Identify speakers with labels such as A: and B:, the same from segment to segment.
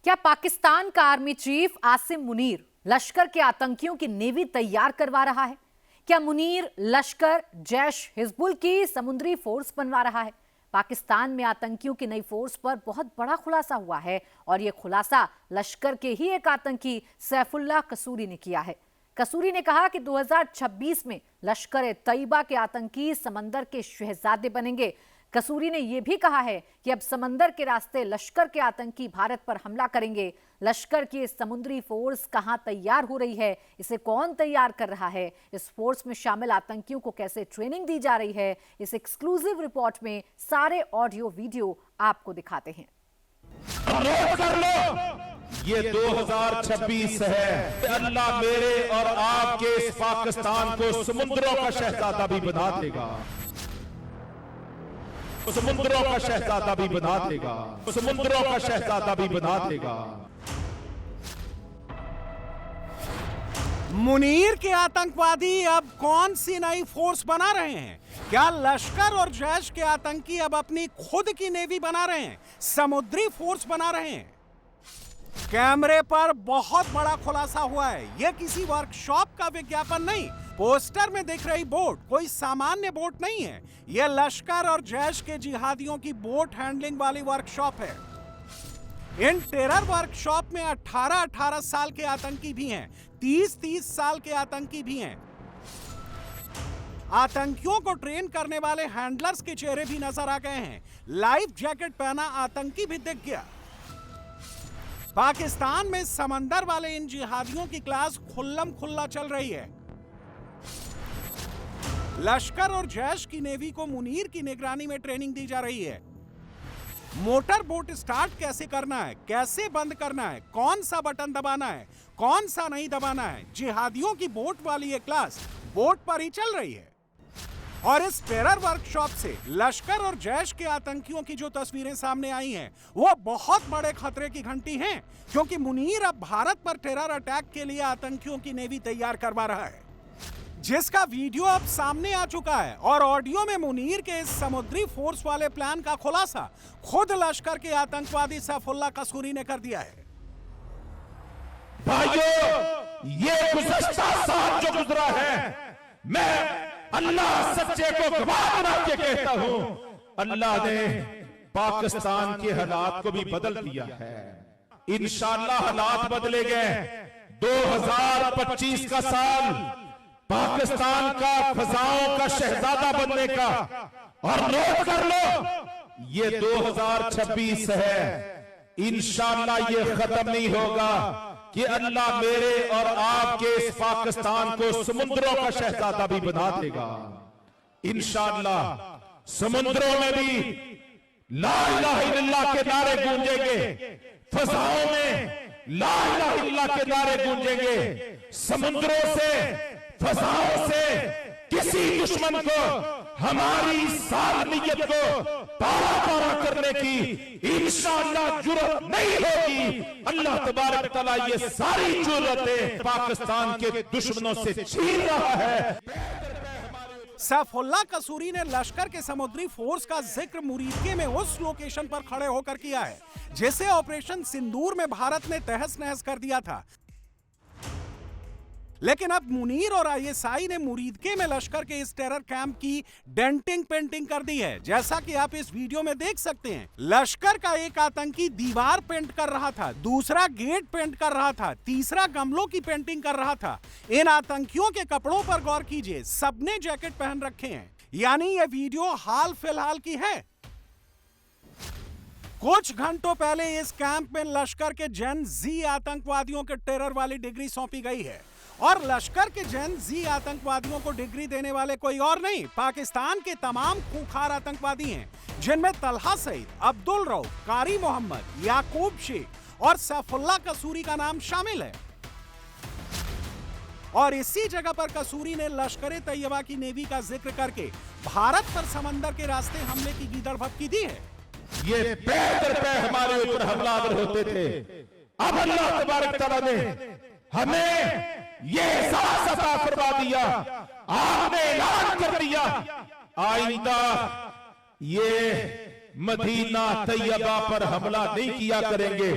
A: क्या पाकिस्तान का army chief Asim Munir लश्कर के आतंकियों की नेवी तैयार करवा रहा है? क्या मुनीर लश्कर, जैश, हिजबुल की समुद्री फोर्स बनवा रहा है? पाकिस्तान में आतंकियों की नई फोर्स पर बहुत बड़ा खुलासा हुआ है और यह खुलासा लश्कर के ही एक आतंकी सैफुल्लाह कसूरी ने किया है। कसूरी ने कहा कि 2026 में लश्कर-ए-तैयबा के आतंकी समंदर के शहजादे बनेंगे। कसूरी ने यह भी कहा है कि अब समंदर के रास्ते लश्कर के आतंकी भारत पर हमला करेंगे। लश्कर की समुद्री फोर्स कहां तैयार हो रही है, इसे कौन तैयार कर रहा है, इस फोर्स में शामिल आतंकियों को कैसे ट्रेनिंग दी जा रही है, इस एक्सक्लूसिव रिपोर्ट में सारे ऑडियो वीडियो आपको दिखाते हैं।
B: कर लो, ये 2026 है। अल्लाह मेरे और आपके इस पाकिस्तान को समुद्रों का शहजादा भी बना देगा, समुद्रों का शहजादा भी बना देगा, समुद्रों का शहजादा भी बना देगा।
C: मुनीर के आतंकवादी अब कौन सी नई फोर्स बना रहे हैं? क्या लश्कर और जैश के आतंकी अब अपनी खुद की नेवी बना रहे हैं, समुद्री फोर्स बना रहे हैं? कैमरे पर बहुत बड़ा खुलासा हुआ है। यह किसी वर्कशॉप का विज्ञापन नहीं, पोस्टर में दिख रही बोट कोई सामान्य बोट नहीं है। यह लश्कर और जैश के जिहादियों की बोट हैंडलिंग वाली वर्कशॉप है। इन टेरर वर्कशॉप में 18-18 साल के आतंकी भी हैं, 30-30 साल के आतंकी भी हैं। आतंकियों को ट्रेन करने वाले हैंडलर्स के चेहरे भी नजर आ गए हैं। लाइफ जैकेट पहना आतंकी भी दिख गया। पाकिस्तान में समंदर वाले इन जिहादियों की क्लास खुल्लम खुल्ला चल रही है। लश्कर और जैश की नेवी को मुनीर की निगरानी में ट्रेनिंग दी जा रही है। मोटर बोट स्टार्ट कैसे करना है, कैसे बंद करना है, कौन सा बटन दबाना है, कौन सा नहीं दबाना है, जिहादियों की बोट वाली ये क्लास बोट पर ही चल रही है। और इस टेरर वर्कशॉप से लश्कर और जैश के आतंकियों की जो तस्वीरें सामने आई हैं, वो बहुत बड़े खतरे की घंटी हैं, क्योंकि मुनीर अब भारत पर टेरर अटैक के लिए आतंकियों की नेवी तैयार करवा रहा है, जिसका वीडियो अब सामने आ चुका है। और ऑडियो में मुनीर के इस समुद्री फोर्स वाले प्लान का खुलासा खुद लश्कर के आतंकवादी सैफुल्लाह कसूरी ने कर दिया है।
B: भाइयों, ये गुज़श्ता साल जो गुजरा है, मैं अल्लाह सच्चे को गवाह बना के कहता हूं, अल्लाह ने पाकिस्तान के हालात को भी बदल दिया है। इंशाअल्लाह हालात बदले गए। 2025 का साल पाकिस्तान का फजाओं का शहजादा बनने का, और नोट कर लो, ये 2026 है। इंशाअल्लाह ये खत्म नहीं होगा कि अल्लाह मेरे और आपके इस पाकिस्तान को समुद्रों का शहजादा भी बना देगा। इंशाअल्लाह समुद्रों में भी ला इलाहा इल्लल्लाह के नारे गूंजेंगे, फजाओं में ला इलाहा इल्लल्लाह के नारे गूंजेंगे। समुद्रों से, फजाओं से किसी दुश्मन को हमारी सालमियत को पारा पारा करने की इंशाअल्लाह जुर्रत नहीं होगी। अल्लाह तबारक तआला ये सारी जुर्रतें पाकिस्तान के दुश्मनों से छीन रहा है।
C: सैफुल्लाह कसूरी ने लश्कर के समुद्री फोर्स का जिक्र मुरीदके में उस लोकेशन पर खड़े होकर किया है जिसे ऑपरेशन सिंदूर में भारत ने तहस नहस कर दिया था। लेकिन अब मुनीर और आईएसआई ने मुरीदके में लश्कर के इस टेरर कैंप की डेंटिंग पेंटिंग कर दी है, जैसा कि आप इस वीडियो में देख सकते हैं। लश्कर का एक आतंकी दीवार पेंट कर रहा था, दूसरा गेट पेंट कर रहा था, तीसरा गमलों की पेंटिंग कर रहा था। इन आतंकियों के कपड़ों पर गौर कीजिए, सबने जैकेट पहन रखे हैं, यानी यह वीडियो हाल फिलहाल की है। कुछ घंटों पहले इस कैंप में लश्कर के जेन जी आतंकवादियों के टेरर वाली डिग्री सौंपी गई है। और लश्कर के जेन जी आतंकवादियों को डिग्री देने वाले कोई और नहीं, पाकिस्तान के तमाम खूंखार आतंकवादी हैं, जिनमें तलहा सईद, अब्दुल रऊफ, कारी मोहम्मद, याकूब शेख और सैफुल्लाह कसूरी का नाम शामिल है। और इसी जगह पर कसूरी ने लश्कर-ए-तैयबा की नेवी का जिक्र करके भारत पर समंदर के रास्ते हमले की गीदड़ भभकी दी है।
B: ये पैदल पे हमारे ऊपर हमलावर होते थे, अब अल्लाह तबारक तआला ने हमें ये सता फरमा दिया, आपने ऐलान कर दिया, आइंदा ये मदीना तैयबा पर हमला नहीं किया करेंगे।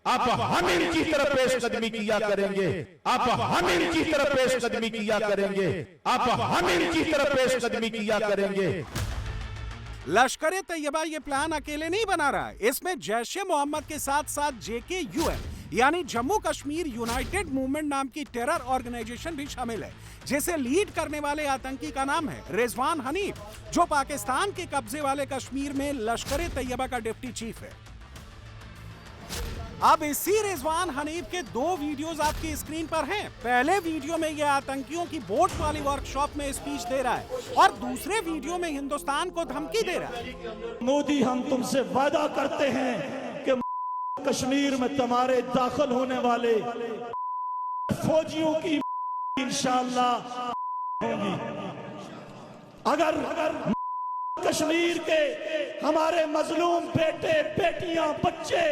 B: अब हम इनकी तरफ पेशकदमी किया करेंगे। अब हम इनकी तरफ पेशकदमी किया करेंगे। अब हम इनकी तरफ पेशकदमी किया करेंगे।
C: लश्कर तैयबा ये प्लान अकेले नहीं बना रहा है, इसमें जैश ए मोहम्मद के साथ साथ JKUM यानी जम्मू कश्मीर यूनाइटेड मूवमेंट नाम की टेरर ऑर्गेनाइजेशन भी शामिल है, जिसे लीड करने वाले आतंकी का नाम है रिजवान हनीफ, जो पाकिस्तान के कब्जे वाले कश्मीर में लश्कर तैयबा का डिप्टी चीफ है। अब इसी रिजवान हनीफ के 2 वीडियोस आपकी स्क्रीन पर हैं। पहले वीडियो में यह आतंकियों की बोट वाली वर्कशॉप में स्पीच दे रहा है और दूसरे वीडियो में हिंदुस्तान को धमकी दे रहा है।
D: मोदी, हम तुमसे वादा करते हैं कि कश्मीर में तुम्हारे दाखिल होने वाले फौजियों की इंशाअल्लाह होगी। अगर कश्मीर के हमारे मजलूम बेटे बेटियां बच्चे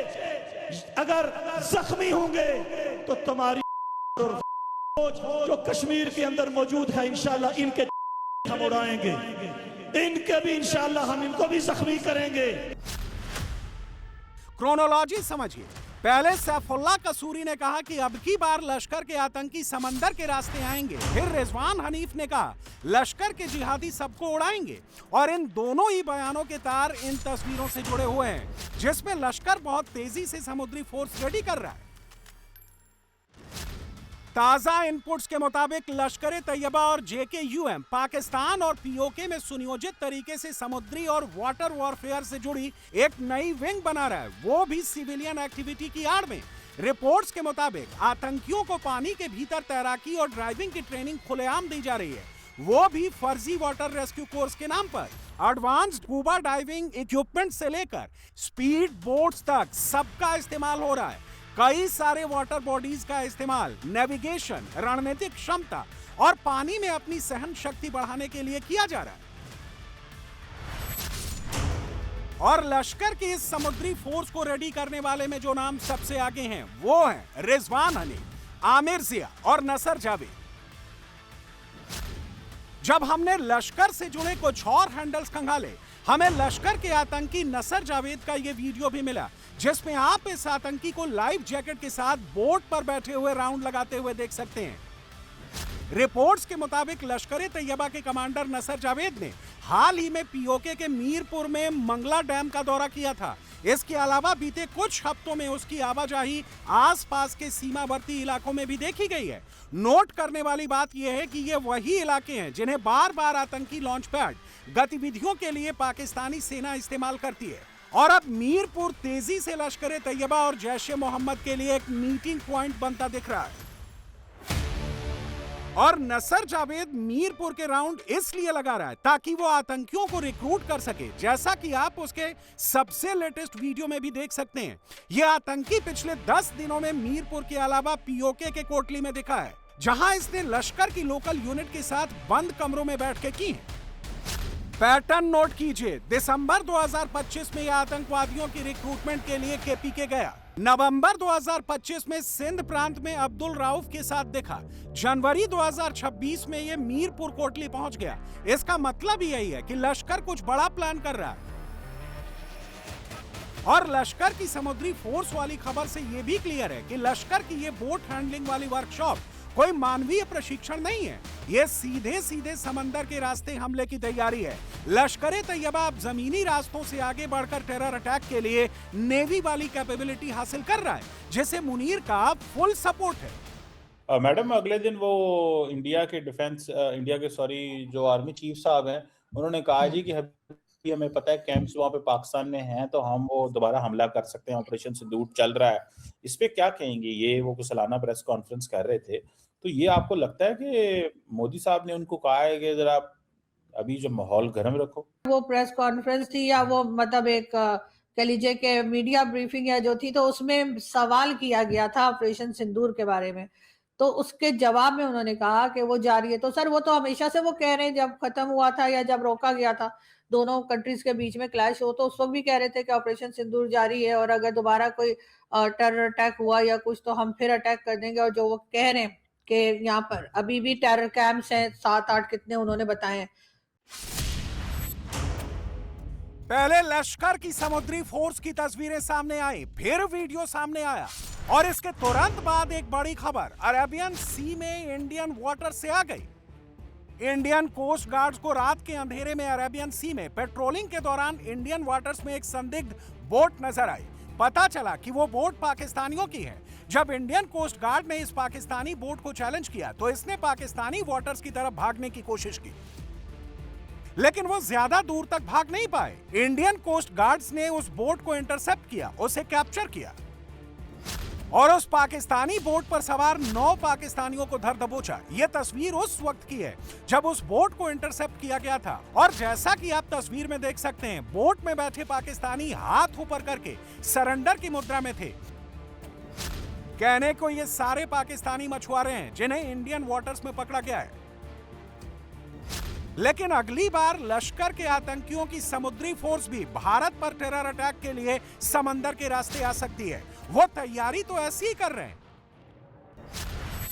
D: अगर जख्मी होंगे तो तुम्हारी जो कश्मीर के अंदर मौजूद है इंशाअल्लाह इनके हम उड़ाएंगे, इनके भी इंशाअल्लाह हम इनको भी जख्मी करेंगे।
C: क्रोनोलॉजी समझिए। पहले सैफुल्लाह कसूरी ने कहा कि अब की बार लश्कर के आतंकी समंदर के रास्ते आएंगे। फिर रिजवान हनीफ ने कहा लश्कर के जिहादी सबको उड़ाएंगे। और इन दोनों ही बयानों के तार इन तस्वीरों से जुड़े हुए हैं, जिसमें लश्कर बहुत तेजी से समुद्री फोर्स रेडी कर रहा है। ताजा इनपुट्स के मुताबिक लश्कर तैयबा और JKUM पाकिस्तान और POK में सुनियोजित तरीके से समुद्री और वाटर वॉरफेयर से जुड़ी एक नई विंग बना रहा है, वो भी सिविलियन एक्टिविटी की आड़ में। रिपोर्ट्स के मुताबिक आतंकियों को पानी के भीतर तैराकी और ड्राइविंग की ट्रेनिंग खुलेआम दी जा रही है, वो भी फर्जी वाटर रेस्क्यू कोर्स के नाम पर। एडवांस्ड स्कूबा डाइविंग इक्विपमेंट से लेकर स्पीड बोट्स तक सबका इस्तेमाल हो रहा है। कई सारे वाटर बॉडीज का इस्तेमाल नेविगेशन, रणनीतिक क्षमता और पानी में अपनी सहन शक्ति बढ़ाने के लिए किया जा रहा है। और लश्कर के इस समुद्री फोर्स को रेडी करने वाले में जो नाम सबसे आगे हैं वो हैं रिजवान हनीफ, आमिर जिया और नसर जावेद। जब हमने लश्कर से जुड़े कुछ और हैंडल्स खंगाले, हमें लश्कर के आतंकी नसर जावेद का यह वीडियो भी मिला, जिसमें आप इस आतंकी को लाइफ जैकेट के साथ बोट पर बैठे हुए राउंड लगाते हुए देख सकते हैं। रिपोर्ट्स के मुताबिक लश्कर तैयबा के कमांडर नसर जावेद ने हाल ही में POK के मीरपुर में मंगला डैम का दौरा किया था। इसके अलावा बीते कुछ हफ्तों में उसकी आवाजाही आसपास के सीमावर्ती इलाकों में भी देखी गई है। नोट करने वाली बात यह है कि ये वही इलाके हैं जिन्हें बार बार आतंकी लॉन्च पैड गतिविधियों के लिए पाकिस्तानी सेना इस्तेमाल करती है। और अब मीरपुर तेजी से लश्कर तैयबा और जैश ए मोहम्मद के लिए एक मीटिंग पॉइंट बनता दिख रहा है। और नसर जावेद मीरपुर के राउंड इसलिए लगा रहा है ताकि वो आतंकियों को रिक्रूट कर सके, जैसा कि आप उसके सबसे लेटेस्ट वीडियो में भी देख सकते हैं। यह आतंकी पिछले 10 दिनों में मीरपुर के अलावा POK के कोटली में दिखा है, जहां इसने लश्कर की लोकल यूनिट के साथ बंद कमरों में बैठ के की है। पैटर्न नोट कीजिए। दिसंबर 2025 में यह आतंकवादियों की रिक्रूटमेंट के लिए KPK गया। नवंबर 2025 में सिंध प्रांत में अब्दुल राउफ के साथ दिखा। जनवरी 2026 में यह मीरपुर कोटली पहुंच गया। इसका मतलब यही है कि लश्कर कुछ बड़ा प्लान कर रहा है। और लश्कर की समुद्री फोर्स वाली खबर से यह भी क्लियर है कि लश्कर की यह बोट हैंडलिंग वाली वर्कशॉप कोई मानवीय प्रशिक्षण नहीं है, ये सीधे सीधे समंदर के रास्ते हमले की तैयारी है। लश्कर तैयबा अब जमीनी रास्तों से आगे बढ़कर टेरर अटैक के लिए नेवी वाली कैपेबिलिटी हासिल कर रहा है, जिसे मुनीर का फुल सपोर्ट है।
E: मैडम, अगले दिन वो इंडिया के जो आर्मी चीफ साहब हैं, उन्होंने कहा जी कि हमें पता है कैंप्स वहाँ पे पाकिस्तान में हैं, तो हम वो दोबारा हमला कर सकते हैं, ऑपरेशन सिंदूर चल रहा है। इस पे क्या कहेंगे? ये वो सालाना प्रेस कॉन्फ्रेंस कर रहे थे, तो ये आपको लगता है कि मोदी साहब ने उनको कहा है कि जरा अभी जो माहौल गर्म रखो? वो
F: प्रेस कॉन्फ्रेंस थी या वो मतलब एक कह लीजिए कि मीडिया ब्रीफिंग या जो थी, तो उसमें सवाल किया गया था ऑपरेशन सिंदूर के बारे में, तो उसके जवाब में उन्होंने कहा कि वो जारी है। तो सर वो तो हमेशा से वो कह रहे हैं, जब खत्म हुआ था या जब रोका गया था दोनों कंट्रीज के बीच में क्लैश हो, तो उस वक्त भी कह रहे थे कि ऑपरेशन सिंदूर जारी है और अगर दोबारा कोई टेरर अटैक हुआ या कुछ तो हम फिर अटैक कर देंगे। और जो वो कह रहे हैं कि यहाँ पर अभी भी टेरर कैंप्स हैं 7-8 कितने उन्होंने बताए हैं।
C: पहले लश्कर की समुद्री फोर्स की तस्वीरें सामने आई, फिर वीडियो सामने आया और इसके तुरंत बाद एक बड़ी खबर अरेबियन सी में इंडियन वाटर से आ गई। इंडियन कोस्ट गार्ड्स को रात के अंधेरे में अरेबियन सी में पेट्रोलिंग के दौरान इंडियन वाटर्स में एक संदिग्ध बोट नजर आई। पता चला कि वो बोट पाकिस्तानियों की है। जब इंडियन कोस्ट गार्ड ने इस पाकिस्तानी बोट को चैलेंज किया तो इसने पाकिस्तानी वाटर्स की तरफ भागने की कोशिश की, लेकिन वो ज्यादा दूर तक भाग नहीं पाए। इंडियन कोस्ट गार्ड्स ने उस बोट को इंटरसेप्ट किया, उसे कैप्चर किया और उस पाकिस्तानी बोट पर सवार 9 पाकिस्तानियों को धर दबोचा। यह तस्वीर उस वक्त की है जब उस बोट को इंटरसेप्ट किया गया था और जैसा कि आप तस्वीर में देख सकते हैं, बोट में बैठे पाकिस्तानी हाथ ऊपर करके सरेंडर की मुद्रा में थे। कहने को ये सारे पाकिस्तानी मछुआरे हैं जिन्हें इंडियन वाटर्स में पकड़ा गया है। लेकिन अगली बार लश्कर के आतंकियों की समुद्री फोर्स भी भारत पर टेरर अटैक के लिए समंदर के रास्ते आ सकती है। वो तैयारी तो ऐसी ही कर रहे हैं,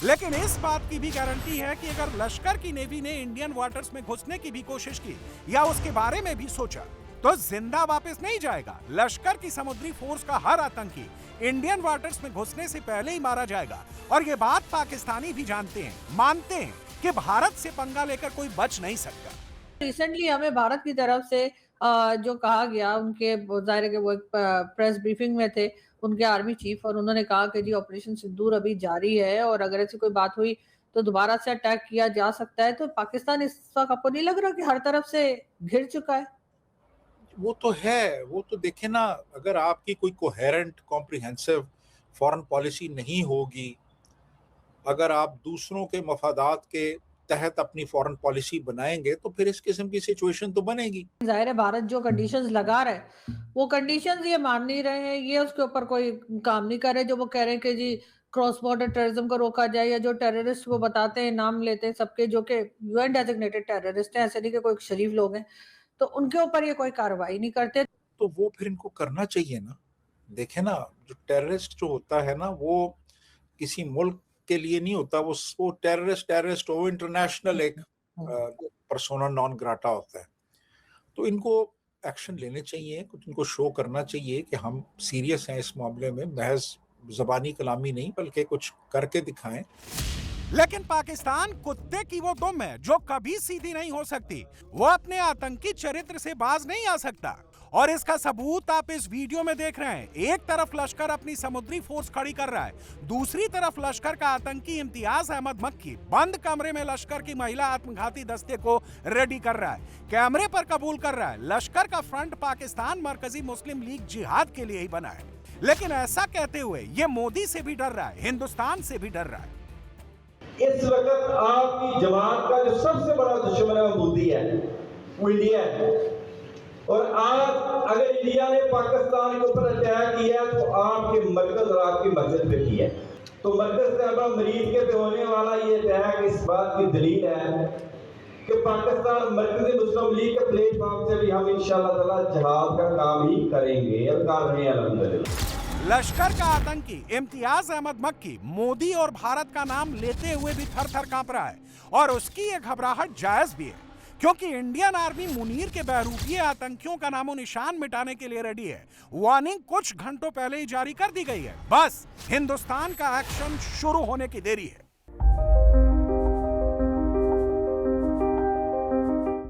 C: लेकिन इस बात की भी गारंटी है कि अगर लश्कर की नेवी ने इंडियन वाटर्स में घुसने की भी कोशिश की या उसके बारे में भी सोचा तो जिंदा वापस नहीं जाएगा। लश्कर की समुद्री फोर्स का हर आतंकी इंडियन वाटर्स में घुसने से पहले ही मारा जाएगा और ये बात पाकिस्तानी भी जानते हैं, मानते हैं कि भारत से पंगा लेकर कोई बच नहीं सकता।
F: रिसेंटली हमें भारत की तरफ से जो कहा गया, उनके जाहिर है कि वो एक प्रेस ब्रीफिंग में थे उनके आर्मी चीफ, और उन्होंने कहा कि जी ऑपरेशन सिंदूर अभी जारी है और अगर ऐसी कोई बात हुई तो दोबारा से अटैक किया जा सकता है। तो पाकिस्तान इस वक्त आपको नहीं लग रहा कि हर तरफ से घिर चुका है?
G: वो तो है, वो तो देखे ना, अगर आपकी कोई कोहेरेंट कॉम्प्रिहेंसिव फॉरेन पॉलिसी नहीं होगी, अगर आप दूसरों के मफादात के तहत अपनी फॉरेन पॉलिसी बनाएंगे तो फिर इस किस्म की सिचुएशन तो बनेगी।
F: जाहिर है भारत जो कंडीशंस लगा रहा है वो कंडीशंस ये मान नहीं रहे हैं, ये उसके ऊपर कोई काम नहीं कर रहे। जो वो कह रहे हैं कि जी क्रॉस बॉर्डर टेररिज्म को रोका जाए, या जो टेररिस्ट वो बताते हैं, नाम लेते हैं सबके जो कि यूएन डेजिग्नेटेड टेररिस्ट हैं, ऐसे नहीं कि कोई शरीफ लोग हैं, तो उनके ऊपर ये कोई कार्रवाई नहीं करते।
G: तो वो फिर इनको करना चाहिए ना। देखे ना, जो टेररिस्ट जो होता है ना, वो किसी मुल्क के लिए नहीं होता, वो टेररिस्ट वो इंटरनेशनल एक पर्सोना नॉन ग्राटा होता है। तो इनको एक्शन लेने चाहिए, कुछ इनको शो करना चाहिए कि हम सीरियस हैं इस मामले में, महज ज़बानी कलामी नहीं बल्कि कुछ करके दिखाएं।
C: लेकिन पाकिस्तान कुत्ते की वो दुम है जो कभी सीधी नहीं हो सकती। वो अपने आतंकी चरित्र से बाज नहीं आ सकता और इसका सबूत आप इस वीडियो में देख रहे हैं। एक तरफ लश्कर अपनी समुद्री फोर्स खड़ी कर रहा है, दूसरी तरफ लश्कर का आतंकी इम्तियाज अहमद मक्की बंद कमरे में लश्कर की महिला आत्मघाती दस्ते को रेडी कर रहा है, कैमरे पर कबूल कर रहा है लश्कर का फ्रंट पाकिस्तान मरकजी मुस्लिम लीग जिहाद के लिए ही बना है। लेकिन ऐसा कहते हुए ये मोदी से भी डर रहा है, हिंदुस्तान से भी डर रहा है।
H: इस वक्त आपकी जमात का जो सबसे बड़ा दुश्मन है वो मोदी है, वो इंडिया है। और आज अगर इंडिया ने पाकिस्तान के ऊपर अटैक किया तो आपके मरकज और आपकी मस्जिद पे किया, तो मरकज साहबा मरीज के पे होने वाला ये अटैक इस बात की दलील है कि पाकिस्तान मरकजी मुस्लिम लीग के प्लेटफॉर्म से भी हम इंशाअल्लाह ताला जिहाद का काम ही करेंगे और कर रहे हैं अल्हम्दुलिल्लाह।
C: लश्कर का आतंकी इम्तियाज अहमद मक्की मोदी और भारत का नाम लेते हुए भी थर थर कांप रहा है और उसकी ये घबराहट जायज भी है, क्योंकि इंडियन आर्मी मुनीर के बहरूपिये आतंकियों का नामो निशान मिटाने के लिए रेडी है। वार्निंग कुछ घंटों पहले ही जारी कर दी गई है, बस हिंदुस्तान का एक्शन शुरू होने की देरी है।